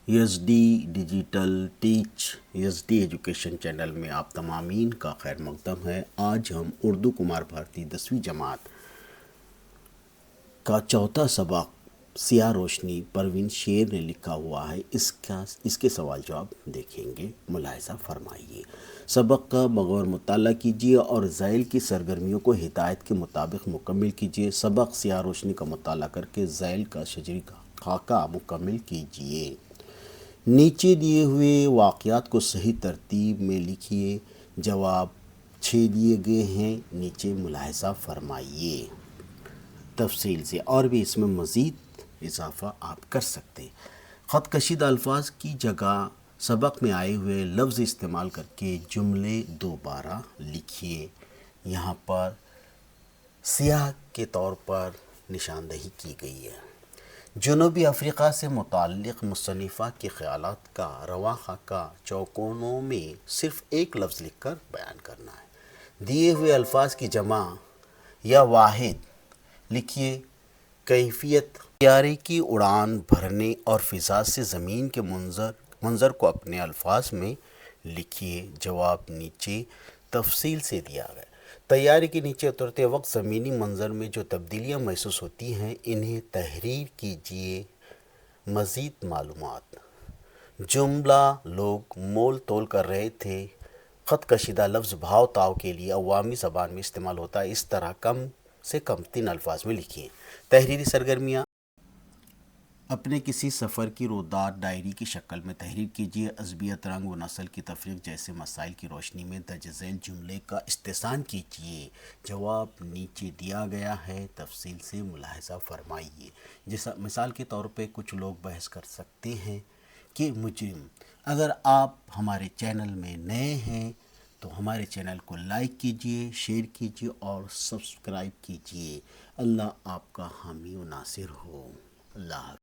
یس D digital teach یس D education channel میں آپ تمامین کا خیر مقدم ہے۔ آج ہم اردو کمار بھارتی 10ویں جماعت کا چوتھا سبق سیاہ روشنی پروین شیر نے لکھا ہوا ہے، اس کے سوال جواب دیکھیں گے، ملاحظہ فرمائیے۔ سبق کا بغور مطالعہ کیجیے اور ذیل کی سرگرمیوں کو ہدایت کے مطابق مکمل کیجیے۔ سبق سیاہ روشنی کا مطالعہ کر کے ذیل کا شجری خاکہ مکمل کیجیے۔ نیچے دیے ہوئے واقعات کو صحیح ترتیب میں لکھیے۔ جواب 6 دیے گئے ہیں، نیچے ملاحظہ فرمائیے تفصیل سے، اور بھی اس میں مزید اضافہ آپ کر سکتے ہیں۔ خط کشیدہ الفاظ کی جگہ سبق میں آئے ہوئے لفظ استعمال کر کے جملے دوبارہ لکھیے۔ یہاں پر سیاہ کے طور پر نشاندہی کی گئی ہے۔ جنوبی افریقہ سے متعلق مصنفہ کے خیالات کا رواں خاکہ چوکونوں میں صرف ایک لفظ لکھ کر بیان کرنا ہے۔ دیے ہوئے الفاظ کی جمع یا واحد لکھیے۔ کیفیت طیارے کی اڑان بھرنے اور فضا سے زمین کے منظر کو اپنے الفاظ میں لکھیے۔ جواب نیچے تفصیل سے دیا گیا۔ طیارے کے نیچے اترتے وقت زمینی منظر میں جو تبدیلیاں محسوس ہوتی ہیں انہیں تحریر کیجیے۔ مزید معلومات: جملہ لوگ مول تول کر رہے تھے۔ خط کشیدہ لفظ بھاؤ تاؤ کے لیے عوامی زبان میں استعمال ہوتا ہے، اس طرح کم سے کم 3 الفاظ میں لکھیں۔ تحریری سرگرمیاں: اپنے کسی سفر کی روداد ڈائری کی شکل میں تحریر کیجیے۔ عصبیت، رنگ و نسل کی تفریق جیسے مسائل کی روشنی میں درج ذیل جملے کا استحسان کیجیے۔ جواب نیچے دیا گیا ہے، تفصیل سے ملاحظہ فرمائیے۔ جیسا مثال کے طور پہ کچھ لوگ بحث کر سکتے ہیں کہ مجرم۔ اگر آپ ہمارے چینل میں نئے ہیں تو ہمارے چینل کو لائک کیجیے، شیئر کیجیے اور سبسکرائب کیجیے۔ اللہ آپ کا حامی و ناصر ہو۔ اللہ حافظ۔